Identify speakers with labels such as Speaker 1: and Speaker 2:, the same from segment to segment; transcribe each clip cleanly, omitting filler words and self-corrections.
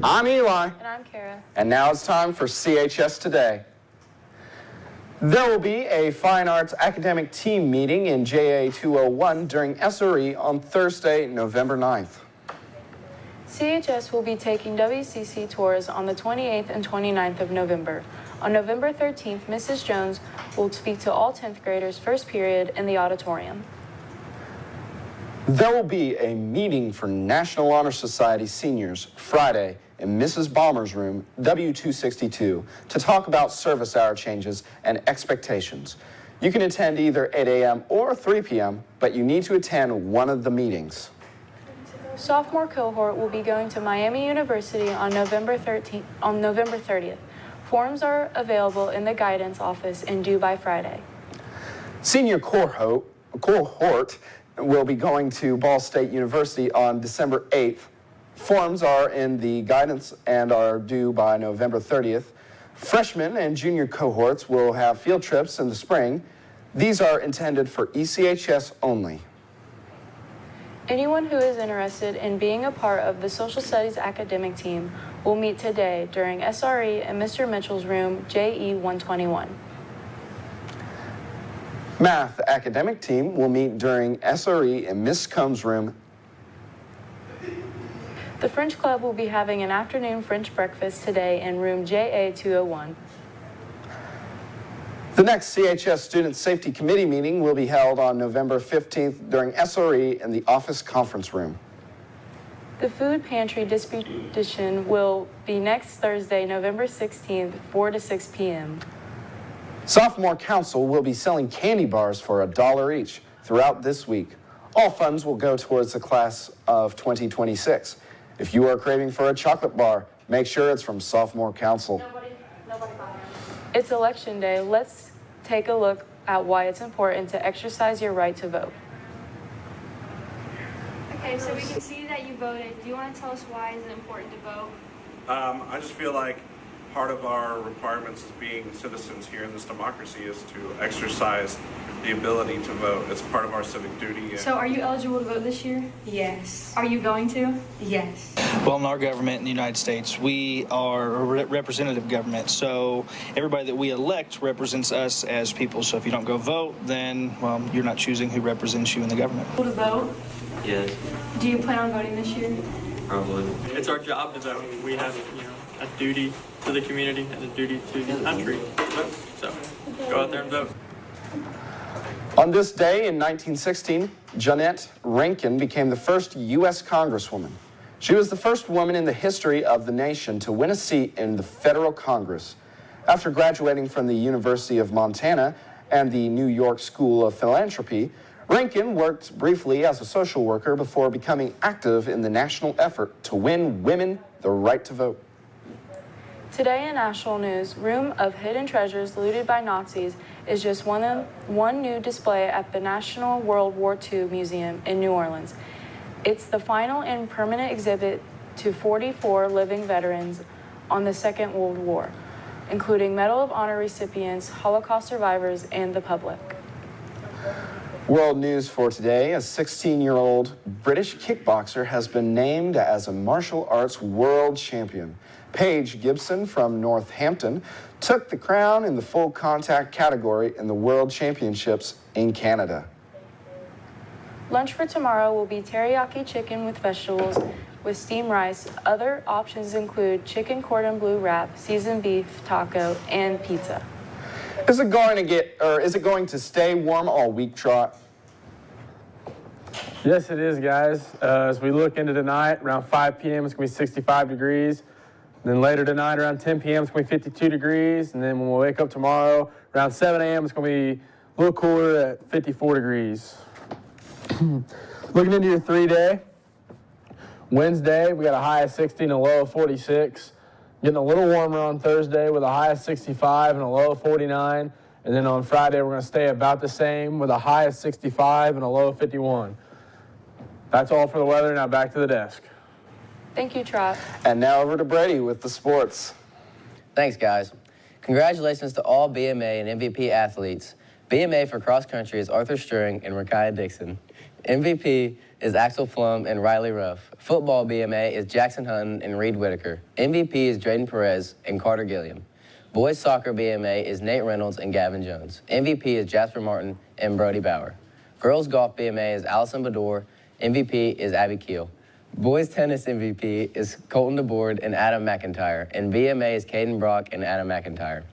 Speaker 1: I'm Eli.
Speaker 2: And I'm Kara.
Speaker 1: And now it's time for CHS Today. There will be a Fine Arts Academic Team meeting in JA 201 during SRE on Thursday, November 9th.
Speaker 2: CHS will be taking WCC tours on the 28th and 29th of November. On November 13th, Mrs. Jones will speak to all 10th graders first period in the auditorium.
Speaker 1: There will be a meeting for National Honor Society seniors Friday in Mrs. Balmer's room, W262, to talk about service hour changes and expectations. You can attend either 8 a.m. or 3 p.m., but you need to attend one of the meetings.
Speaker 2: Sophomore cohort will be going to Miami University on November 30th. Forms are available in the guidance office and due by Friday.
Speaker 1: Senior cohort will be going to Ball State University on December 8th. Forms are in the guidance and are due by November 30th. Freshman and junior cohorts will have field trips in the spring. These are intended for ECHS only.
Speaker 2: Anyone who is interested in being a part of the Social Studies academic team will meet today during SRE in Mr. Mitchell's room, JE 121.
Speaker 1: Math academic team will meet during SRE in Miss Combs' room.
Speaker 2: The French Club will be having an afternoon French breakfast today in room JA 201.
Speaker 1: The next CHS Student Safety Committee meeting will be held on November 15th during SRE in the office conference room.
Speaker 2: The food pantry distribution will be next Thursday, November 16th, 4 to 6 p.m.
Speaker 1: Sophomore Council will be selling candy bars for $1 each throughout this week. All funds will go towards the class of 2026. If you are craving for a chocolate bar, make sure it's from Sophomore Council.
Speaker 2: Nobody buy them. It's election day. Let's take a look at why it's important to exercise your right to vote.
Speaker 3: Okay, so we can see that you voted. Do you want to tell us why it's important to vote?
Speaker 4: I just feel like part of our requirements as being citizens here in this democracy is to exercise the ability to vote. It's part of our civic duty.
Speaker 3: So are you eligible to vote this year?
Speaker 5: Yes.
Speaker 3: Are you going to?
Speaker 5: Yes.
Speaker 6: Well, in our government in the United States, we are a representative government. So everybody that we elect represents us as people. So if you don't go vote, then, well, you're not choosing who represents you in the government.
Speaker 3: To vote?
Speaker 7: Yes,
Speaker 3: Do you plan on voting this year?
Speaker 7: probably.
Speaker 8: It's our job to vote. We have, a duty to the community and a duty to the country. So go out there and vote.
Speaker 1: On this day in 1916, Jeannette Rankin became the first U.S. Congresswoman. She was the first woman in the history of the nation to win a seat in the federal Congress. After graduating from the University of Montana and the New York School of Philanthropy, Rankin worked briefly as a social worker before becoming active in the national effort to win women the right to vote.
Speaker 2: Today in national news, Room of Hidden Treasures Looted by Nazis is just one new display at the National World War II Museum in New Orleans. It's the final and permanent exhibit to 44 living veterans on the Second World War, including Medal of Honor recipients, Holocaust survivors, and the public.
Speaker 1: World news for today, a 16-year-old British kickboxer has been named as a martial arts world champion. Paige Gibson from Northampton took the crown in the full contact category in the World Championships in Canada.
Speaker 2: Lunch for tomorrow will be teriyaki chicken with vegetables with steamed rice. Other options include chicken cordon bleu wrap, seasoned beef taco, and pizza.
Speaker 1: Is it going to stay warm all week, Trot?
Speaker 9: Yes, it is, guys. As we look into tonight, around 5 p.m., it's going to be 65 degrees. Then later tonight, around 10 p.m., it's going to be 52 degrees. And then when we wake up tomorrow, around 7 a.m., it's going to be a little cooler at 54 degrees. Looking into your 3-day, Wednesday, we got a high of 60 and a low of 46. Getting a little warmer on Thursday with a high of 65 and a low of 49. And then on Friday, we're going to stay about the same with a high of 65 and a low of 51. That's all for the weather. Now back to the desk.
Speaker 2: Thank you, Trot.
Speaker 1: And now over to Brady with the sports.
Speaker 10: Thanks, guys. Congratulations to all BMA and MVP athletes. BMA for cross country is Arthur Struring and Rakaya Dixon. MVP is Axel Flum and Riley Ruff. Football BMA is Jackson Hutton and Reed Whitaker. MVP is Drayden Perez and Carter Gilliam. Boys soccer BMA is Nate Reynolds and Gavin Jones. MVP is Jasper Martin and Brody Bauer. Girls golf BMA is Allison Bador. MVP is Abby Keel. Boys tennis MVP is Colton DeBoard and Adam McIntyre. And BMA is Caden Brock and Adam McIntyre.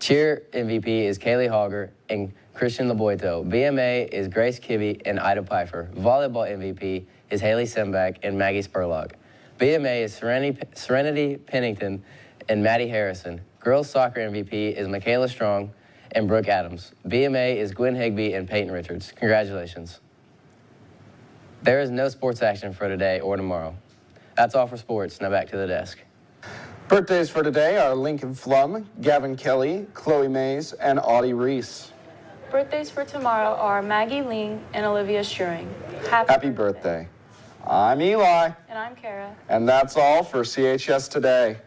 Speaker 10: Cheer MVP is Kaylee Hogger and Christian Laboito. BMA is Grace Kibbe and Ida Pfeiffer. Volleyball MVP is Haley Sembach and Maggie Spurlock. BMA is Serenity Pennington and Maddie Harrison. Girls soccer MVP is Michaela Strong and Brooke Adams. BMA is Gwen Higby and Peyton Richards. Congratulations. There is no sports action for today or tomorrow. That's all for sports. Now back to the desk.
Speaker 1: Birthdays for today are Lincoln Flum, Gavin Kelly, Chloe Mays, and Audie Reese.
Speaker 2: Birthdays for tomorrow are Maggie Ling and Olivia Schuring.
Speaker 1: Happy birthday. I'm Eli.
Speaker 2: And I'm Kara.
Speaker 1: And that's all for CHS Today.